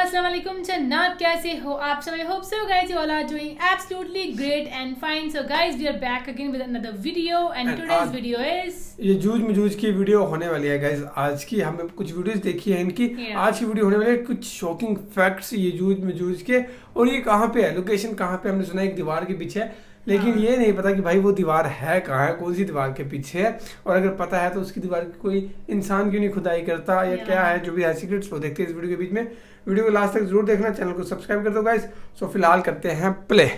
अस्सलाम वालेकुम जन्नत, कैसे हो आप सब? I hope so guys you all are doing absolutely great and fine. So guys we are back again with another video and today's video is यजूज मजूज की video होने वाली है गाइस। आज की हमने कुछ वीडियोस देखी है इनकी। आज की वीडियो होने वाली है कुछ शॉकिंग फैक्ट्स यजूज मजूज के, और ये कहाँ पे है, लोकेशन कहाँ पे, हमने सुना एक दीवार के पीछे है, लेकिन ये नहीं पता कि भाई वो दीवार है कहाँ है, कौन सी दीवार के पीछे है, और अगर पता है तो उसकी दीवार की कोई इंसान क्यों नहीं खुदाई करता या क्या है, जो भी है सीक्रेट्स वो देखते हैं इस वीडियो के बीच में। वीडियो को लास्ट तक जरूर देखना, चैनल को सब्सक्राइब कर दो गाइस। सो फिलहाल करते हैं प्ले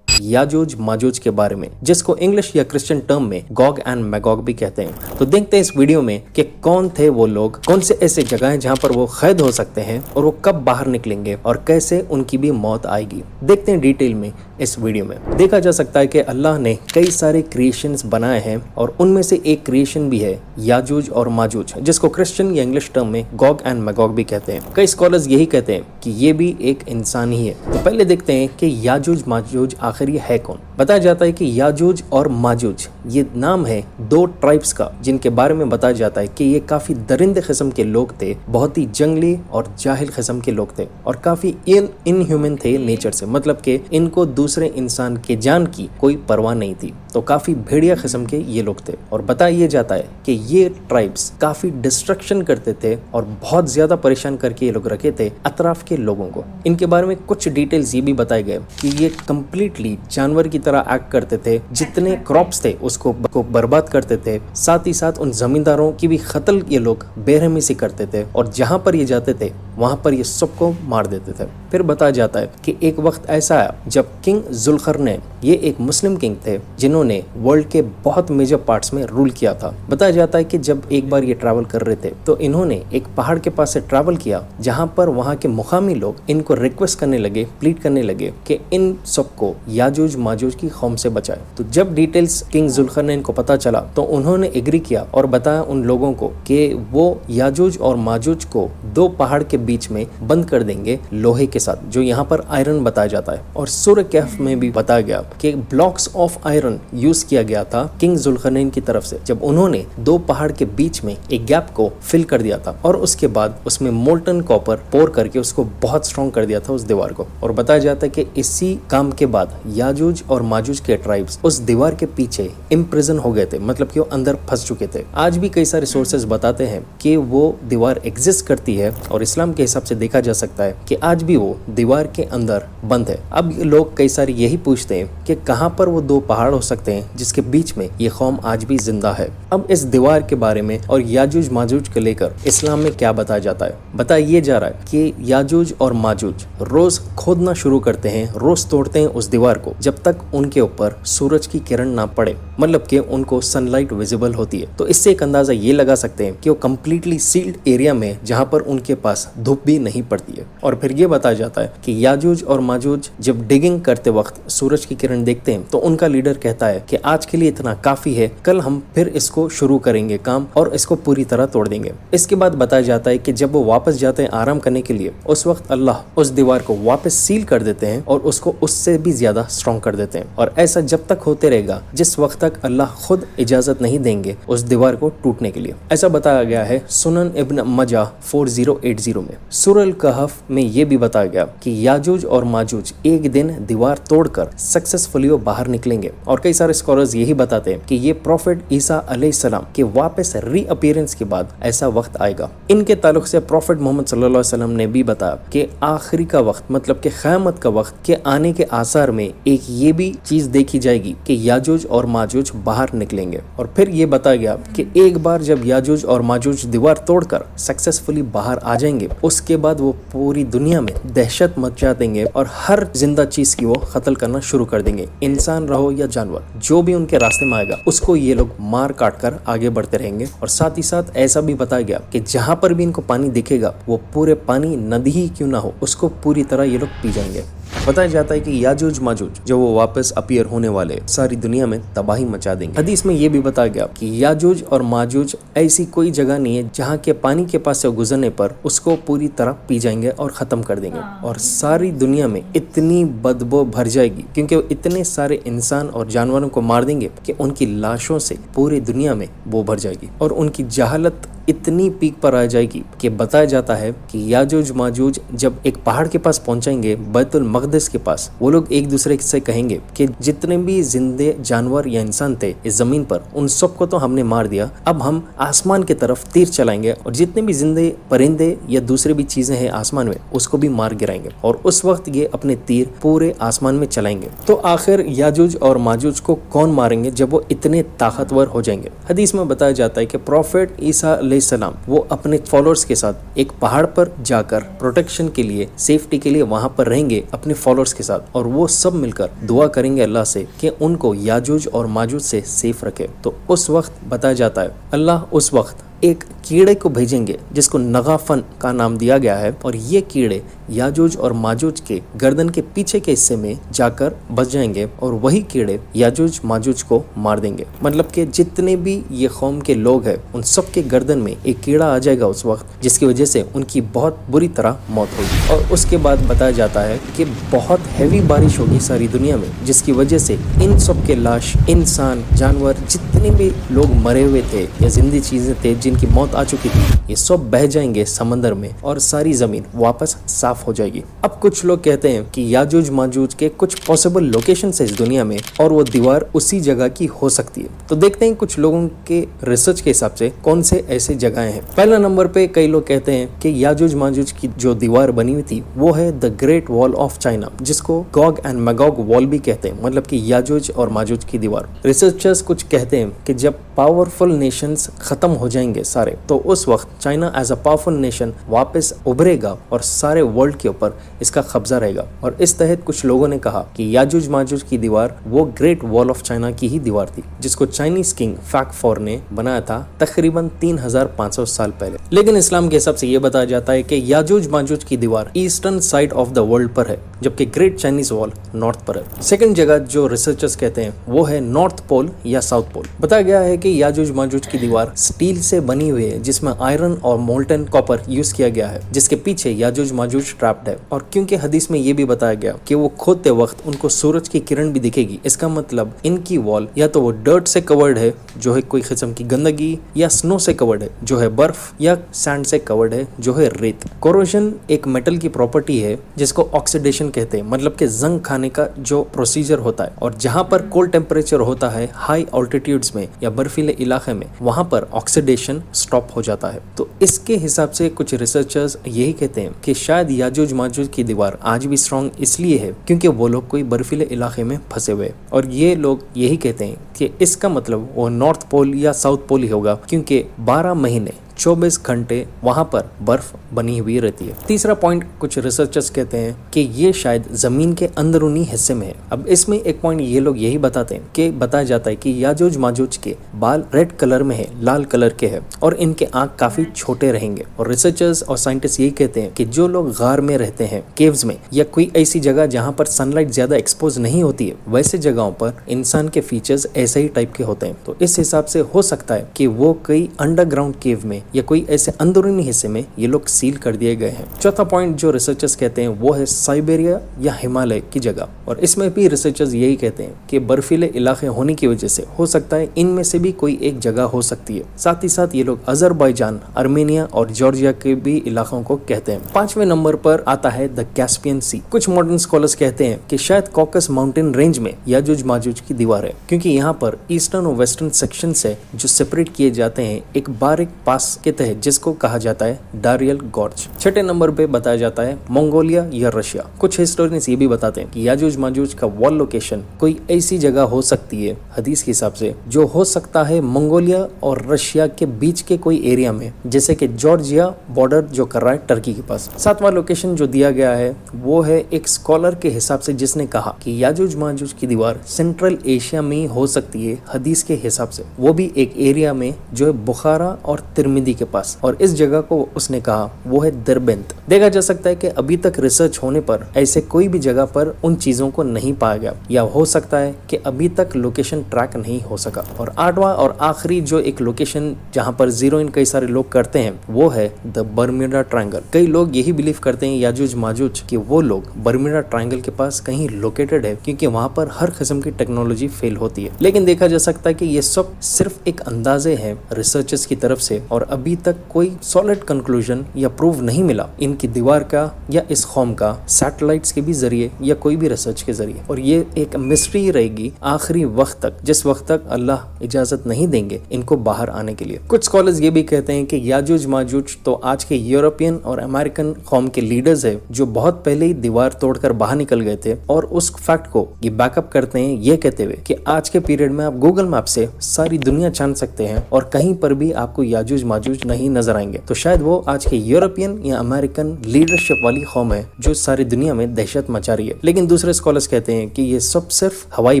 याजूज माजूज के बारे में, जिसको इंग्लिश या क्रिश्चियन टर्म में गॉग एंड मैगॉग भी कहते हैं। तो देखते हैं इस वीडियो में कि कौन थे वो लोग, कौन से ऐसे जगह हैं जहां पर वो कैद हो सकते हैं और वो कब बाहर निकलेंगे और कैसे उनकी भी मौत आएगी। देखते हैं डिटेल में इस वीडियो में। देखा जा सकता है कि अल्लाह ने कई सारे क्रिएशंस बनाए हैं और उनमें से एक क्रिएशन भी है याजूज और माजूज, जिसको क्रिश्चियन या इंग्लिश टर्म में गॉग एंड मैगॉग भी कहते हैं। कई स्कॉलर्स यही कहते हैं कि ये भी एक इंसान ही है। तो पहले देखते हैं कि याजूज माजूज आखिर ये है कौन। बताया जाता है कि याजूज और माजूज ये नाम है दो ट्राइब्स का, जिनके बारे में बताया जाता है कि ये काफी दरिंदे किस्म के लोग थे, बहुत ही जंगली और जाहिल किस्म के लोग थे और काफी इनह्यूमन थे नेचर से, मतलब कि इनको दूसरे इंसान के जान की कोई परवाह नहीं थी। तो काफी भेड़िया किस्म के ये लोग थे और बताया जाता है कि ये ट्राइब्स काफी डिस्ट्रक्शन करते थे और बहुत ज्यादा परेशान करके ये लोग रखे थे अतराफ के लोगों को। इनके बारे में कुछ डिटेल्स ये भी बताए गए कि ये कम्प्लीटली जानवर की तरह एक्ट करते थे, जितने क्रॉप्स थे उसको बर्बाद करते थे, साथ ही साथ उन जमींदारों की भी कत्ल ये लोग बेरहमी से करते थे और जहां पर ये जाते थे वहां पर ये सबको मार देते थे। फिर बताया जाता है कि एक वक्त ऐसा आया जब किंग जुल्करनैन, ये एक मुस्लिम किंग थे जिन्होंने वर्ल्ड के बहुत मेजर पार्ट्स में रूल किया था। बताया जाता है कि जब एक बार ये ट्रैवल कर रहे थे तो इन्होंने एक पहाड़ के पास से ट्रैवल किया, जहां पर वहां के मुकामी लोग इनको रिक्वेस्ट करने लगे, प्लीड करने लगे कि इन सबको याजूज माजूज की कौम से बचाए। तो जब डिटेल्स किंग जुल्करनैन को पता चला तो उन्होंने एग्री किया और बताया उन लोगों को कि वो याजूज और माजूज को दो पहाड़ के बीच में बंद कर देंगे लोहे के साथ, जो यहाँ पर आयरन बताया जाता है। और सूरह कहफ में भी बताया गया कि ब्लॉक्स ऑफ आयरन यूज किया गया था किंग जुल्करनैन की तरफ से, जब उन्होंने दो पहाड़ के बीच में एक गैप को फिल कर दिया था और उसके बाद उसमें मोल्टन कॉपर पोर करके उसको बहुत स्ट्रॉन्ग कर दिया था उस दीवार को। और बताया जाता है कि इसी काम के बाद याजूज और माजूज के ट्राइब्स उस दीवार के पीछे इम्प्रिजन हो गए थे, मतलब कि वो अंदर फंस चुके थे। आज भी कई सारे सोर्सेज बताते हैं कि वो दीवार एग्जिस्ट करती है और इस्लाम के हिसाब से देखा जा सकता है कि आज भी वो दीवार के अंदर बंद है। अब लोग कई सारे यही पूछते हैं कि कहां पर वो दो पहाड़ हो सकते हैं जिसके बीच में ये कौम आज भी जिंदा है। अब इस दीवार के बारे में और याजूज माजूज को लेकर इस्लाम में क्या बताया जाता है। बताया जा रहा है कि याजूज और माजूज रोज खोदना शुरू करते हैं, रोज तोड़ते हैं उस दीवार को जब तक उनके ऊपर सूरज की किरण ना पड़े, मतलब कि उनको सनलाइट विजिबल होती है। तो इससे एक अंदाजा ये लगा सकते हैं कि वो कम्प्लीटली सील्ड एरिया में जहां पर उनके पास धूप भी नहीं पड़ती है। और फिर ये बताया जाता है कि याजूज और माजूज जब डिगिंग करते वक्त सूरज की किरण देखते हैं तो उनका लीडर कहता है कि आज के लिए इतना काफी है, कल हम फिर इसको शुरू करेंगे काम और इसको पूरी तरह तोड़ देंगे। इसके बाद बताया जाता है कि जब वो वापस जाते हैं आराम करने के लिए, उस वक्त अल्लाह उस दीवार को वापस सील कर देते हैं और उसको उससे भी ज्यादा स्ट्रॉन्ग कर देते हैं। और ऐसा जब तक होते रहेगा जिस वक्त तक अल्लाह खुद इजाजत नहीं देंगे उस दीवार को टूटने के लिए। ऐसा बताया गया है सुनन इब्न मजा 4080 में। सूरह कहफ में ये भी बताया गया कि याजूज और माजूज एक दिन दीवार तोड़कर सक्सेसफुली वो बाहर निकलेंगे। और कई सारे स्कॉलर्स यही बताते हैं कि ये प्रॉफिट ईसा अलैहिस्सलाम के वापस रीअपीयरेंस के बाद ऐसा वक्त आएगा। इनके ताल्लुक से प्रॉफिट मोहम्मद सल्लल्लाहु अलैहि वसल्लम ने भी बताया कि आखिरी का वक्त, मतलब कि क़यामत का वक्त के आने के आसार में एक ये भी चीज देखी जाएगी कि याजूज और माजूज बाहर निकलेंगे। और फिर ये बताया गया कि एक बार जब याजूज और माजूज दीवार तोड़कर सक्सेसफुली बाहर आ जाएंगे, उसके बाद वो पूरी दुनिया में दहशत मचा देंगे और हर जिंदा चीज की वो कत्ल करना शुरू कर देंगे। इंसान रहो या जानवर, जो भी उनके रास्ते में आएगा उसको ये लोग मार काट कर आगे बढ़ते रहेंगे। और साथ ही साथ ऐसा भी बताया गया कि जहां पर भी इनको पानी दिखेगा वो पूरे पानी नदी ही क्यों ना हो उसको पूरी तरह ये लोग पी जाएंगे। बताया जाता है कि याजूज माजूज जो वो वापस अपीयर होने वाले सारी दुनिया में तबाही मचा देंगे। हदीस में ये भी बताया गया कि याजूज और माजूज ऐसी कोई जगह नहीं है जहाँ के पानी के पास से गुजरने पर उसको पूरी तरह पी जाएंगे और खत्म कर देंगे। और सारी दुनिया में इतनी बदबू भर जाएगी क्योंकि वो इतने सारे इंसान और जानवरों को मार देंगे कि उनकी लाशों से पूरी दुनिया में बो भर जाएगी और उनकी जहालत इतनी पीक पर आ जाएगी कि बताया जाता है कि याजूज माजूज जब एक पहाड़ के पास पहुंचेंगे, बैतुल मक़दिस के पास, वो लोग एक दूसरे से कहेंगे कि जितने भी जिंदे जानवर या इंसान थे इस जमीन पर, उन सबको तो हमने मार दिया, अब हम आसमान की तरफ तीर चलाएंगे और जितने भी जिंदे परिंदे या दूसरी भी चीजें हैं आसमान में उसको भी मार गिराएंगे और उस वक्त ये अपने तीर पूरे आसमान में चलाएंगे। तो आखिर याजूज और माजूज को कौन मारेंगे जब वो इतने ताकतवर हो जाएंगे? हदीस में बताया जाता है कि प्रॉफेट ईसा अलैहिस्सलाम वो अपने फॉलोअर्स के साथ एक पहाड़ पर जाकर प्रोटेक्शन के लिए, सेफ्टी के लिए वहां पर रहेंगे अपने फॉलोअर्स के साथ, और वो सब मिलकर दुआ करेंगे अल्लाह से कि उनको याजूज और माजूज से सेफ रखे। तो उस वक्त बताया जाता है अल्लाह उस वक्त एक कीड़े को भेजेंगे जिसको नगाफन का नाम दिया गया है, और ये कीड़े याजूज और माजूज के गर्दन के पीछे के हिस्से में जाकर बस जाएंगे और वही कीड़े याजूज माजूज को मार देंगे। मतलब कि जितने भी ये कौम के लोग हैं उन सब के गर्दन में एक कीड़ा आ जाएगा उस वक्त, जिसकी वजह से उनकी बहुत बुरी तरह मौत होगी। और उसके बाद बताया जाता है कि बहुत हैवी बारिश होगी सारी दुनिया में, जिसकी वजह से इन सब के लाश, इंसान, जानवर, जितने भी लोग मरे हुए थे या जिंदी चीजें थे जिनकी मौत आ चुकी थी, ये सब बह जाएंगे समंदर में और सारी जमीन वापस साफ हो जाएगी। अब कुछ लोग कहते हैं कि याजूज माजूज के कुछ पॉसिबल लोकेशन है इस दुनिया में और वो दीवार उसी जगह की हो सकती है। तो देखते हैं कुछ लोगों के रिसर्च के हिसाब से कौन से ऐसे जगहें हैं। पहला नंबर पे कई लोग कहते हैं कि याजूज माजूज की जो दीवार बनी हुई थी वो है the great wall of China, जिसको गॉग एंड मैगॉग वॉल भी कहते हैं, मतलब कि याजूज और माजूज की दीवार। रिसर्चर्स कुछ कहते हैं कि जब पावरफुल नेशंस खत्म हो जाएंगे सारे, तो उस वक्त China as a powerful nation वापस उभरेगा और सारे वर्ल्ड के ऊपर इसका कब्जा रहेगा। और इस तहत कुछ लोगों ने कहा कि याजूज माजूज की दीवार वो ग्रेट वॉल ऑफ चाइना की ही दीवार थी, जिसको चाइनीज किंग फैक्फोर ने बनाया था तकरीबन 3500 साल पहले। लेकिन इस्लाम के हिसाब से ये बताया जाता है कि याजूज माजूज की दीवार eastern side of the world पर है, जबकि ग्रेट चाइनीज वॉल नॉर्थ पर है। सेकंड जगह जो रिसर्चर्स कहते हैं वो है नॉर्थ पोल या साउथ पोल। बताया गया है कि याजूज माजूज की दीवार स्टील से बनी हुई है, जिसमें आयरन और मोल्टन कॉपर यूज किया गया है, जिसके पीछे याजूज माजूज ट्रैप्ड है। और क्योंकि हदीस में ये भी बताया गया कि वो खोदते वक्त उनको सूरज की किरण भी दिखेगी, इसका मतलब इनकी वॉल या तो वो डर्ट से कवर्ड है जो है कोई किस्म की गंदगी, या स्नो से कवर्ड है जो है बर्फ, या सैंड से कवर्ड है जो है रेत। कोरोजन एक मेटल की प्रॉपर्टी है जिसको ऑक्सीडेशन कहते हैं, मतलब कि जंग खाने का जो प्रोसीजर होता है। और जहाँ पर कोल्ड टेम्परेचर होता है हाई ऑल्टीट्यूड्स में या बर्फीले इलाके में, वहां पर ऑक्सीडेशन स्टॉप हो जाता है। तो इसके हिसाब से कुछ रिसर्चर्स यही कहते हैं कि शायद याजूज माजूज की दीवार आज भी स्ट्रॉन्ग इसलिए है क्योंकि वो लोग कोई बर्फीले इलाके में फंसे हुए। और ये लोग यही कहते हैं कि इसका मतलब वो नॉर्थ पोल या साउथ पोल ही होगा, क्योंकि 12 महीने 24 घंटे वहां पर बर्फ बनी हुई रहती है। तीसरा पॉइंट कुछ रिसर्चर्स कहते हैं कि ये शायद जमीन के अंदरूनी हिस्से में है। अब इसमें एक पॉइंट ये लोग यही बताते हैं कि बताया जाता है कि याजूज माजूज के बाल रेड कलर में है, लाल कलर के है, और इनके आंख काफी छोटे रहेंगे। और रिसर्चर्स और साइंटिस्ट यही कहते हैं कि जो लोग गार में रहते हैं, केव्स में, या कोई ऐसी जगह जहाँ पर सनलाइट ज्यादा एक्सपोज नहीं होती है, वैसे जगहों पर इंसान के फीचर्स ऐसे ही टाइप के होते हैं। तो इस हिसाब से हो सकता है कि वो कई अंडरग्राउंड केव में या कोई ऐसे अंदरूनी हिस्से में ये लोग सील कर दिए गए हैं। चौथा पॉइंट जो रिसर्चर्स कहते हैं वो है साइबेरिया या हिमालय की जगह। और इसमें भी रिसर्चर्स यही कहते हैं कि बर्फीले इलाके होने की वजह से हो सकता है इनमें से भी कोई एक जगह हो सकती है। साथ ही साथ ये लोग अजरबैजान, आर्मेनिया और जॉर्जिया के भी इलाकों को कहते हैं। 5वें नंबर पर आता है द कैस्पियन सी। कुछ मॉडर्न स्कॉलर्स कहते हैं कि शायद कॉकस माउंटेन रेंज में याजूज माजूज की दीवार है, क्योंकि यहाँ पर ईस्टर्न और वेस्टर्न सेक्शन से जो सेपरेट किए जाते हैं एक बारीक पास के तहत, जिसको कहा जाता है डारियल गॉर्ज। 6ठे नंबर पे बताया जाता है मंगोलिया या रशिया। कुछ हिस्टोरियंस ये भी बताते हैं कि याजूज माजूज का वॉल लोकेशन कोई ऐसी जगह हो सकती है हदीस के हिसाब से जो हो सकता है मंगोलिया और रशिया के बीच के कोई एरिया में, जैसे कि जॉर्जिया बॉर्डर जो कर रहा है टर्की के पास। 7वां लोकेशन जो दिया गया है वो है एक स्कॉलर के हिसाब से जिसने कहा कि याजूज माजूज की दीवार सेंट्रल एशिया में हो सकती है हदीस के हिसाब से, वो भी एक एरिया में जो है बुखारा और तिरमिदी के पास। और इस जगह को उसने कहा वो है दरबेंत। देखा जा सकता है कि अभी तक रिसर्च होने पर ऐसे कोई भी जगह पर उन चीजों को नहीं पाया गया, या हो सकता है कि अभी तक लोकेशन ट्रैक नहीं हो सका। और 8वां और आखिरी जो एक लोकेशन जहां पर जीरो इन कई सारे लोग करते हैं वो है द बर्म्यूडा ट्रायंगल। कई लोग यही बिलीव करते हैं याजूज माजूज कि वो लोग बर्म्यूडा ट्रायंगल के पास कहीं लोकेटेड है, क्योंकि वहां पर हर किस्म की टेक्नोलॉजी फेल होती है। लेकिन देखा जा सकता है कि ये सब सिर्फ एक अंदाजे हैं रिसर्चर्स की तरफ से, और अभी तक कोई सॉलिड कंक्लूजन या प्रूव नहीं मिला इनकी दीवार का या इस कौम का सैटेलाइट्स के भी जरिए या कोई भी रिसर्च के जरिए, और ये एक मिस्ट्री रहेगी आखिरी वक्त तक, जिस वक्त तक अल्लाह इजाजत नहीं देंगे इनको बाहर आने के लिए। कुछ स्कॉलर्स ये भी कहते हैं कि याजूज माजूज तो आज के यूरोपियन और अमेरिकन कौम के लीडर्स है जो बहुत पहले ही दीवार तोड़कर बाहर निकल गए थे, और उस फैक्ट को ये बैकअप करते हैं ये कहते हुए कि आज के पीरियड में आप गूगल मैप से सारी दुनिया जान सकते हैं और कहीं पर भी आपको याजूज माजूज नहीं नजर आएंगे। तो शायद वो आज के यूरोपियन या अमेरिकन लीडरशिप वाली कौम है जो सारी दुनिया में दहशत मचा रही है। लेकिन दूसरे स्कॉलर्स कहते हैं कि ये सब सिर्फ हवाई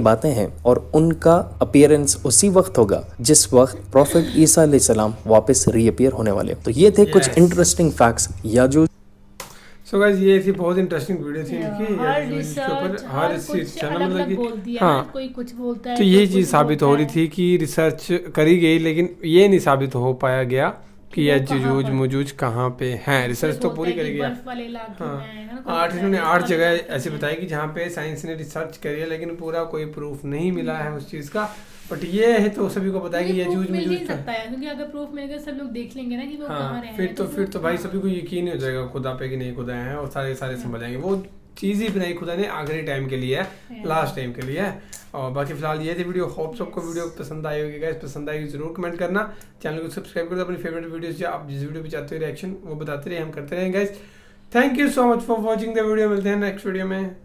बातें हैं और उनका अपीयरेंस उसी वक्त होगा जिस वक्त प्रॉफिट ईसा अलैहिस्सलाम वापस रीअपीयर होने वाले। तो ये थे कुछ interesting facts Yajuj. So guys ये थी बहुत इंटरेस्टिंग वीडियो थी इनकी, हर रिसर्च अलग-अलग बोल दिया, हाँ, कोई कुछ बोलता है तो यही चीज़ साबित हो रही थी कि रिसर्च करी गई लेकिन ये नहीं साबित हो पाया गया कि याजूज मौजूज कहाँ पे हैं। रिसर्च तो पूरी करी गया, हाँ, इन्होंने 8 जगह ऐसी बताई कि जहाँ पे साइंस ने रिसर्च करी है लेकिन पूरा कोई प्रूफ नहीं मिला है उस चीज़ का। बट ये है तो सभी को पता है कि याजूज मौजूज सकता है, क्योंकि अगर प्रूफ मिलेगा सब लोग देख लेंगे ना कि वो कहाँ रहे हैं। फिर तो भाई सभी को यकीन हो जाएगा खुदा पे कि नहीं खुदा है, और सारे समझ जाएंगे। वो चीज़ ही बनाई खुदा ने आखिरी टाइम के लिए है, लास्ट टाइम के लिए है। और बाकी फिलहाल ये थी वीडियो। होप सबको वीडियो पसंद आई होगी गाइस, पसंद आएगी जरूर कमेंट करना, चैनल को सब्सक्राइब कर दो, अपनी फेवरेट वीडियोस जो आप जिस वीडियो पे चाहते हो रिएक्शन वो बताते रहे, हम करते रहेंगे guys. Thank you so much for watching the video, मिलते हैं नेक्स्ट वीडियो में।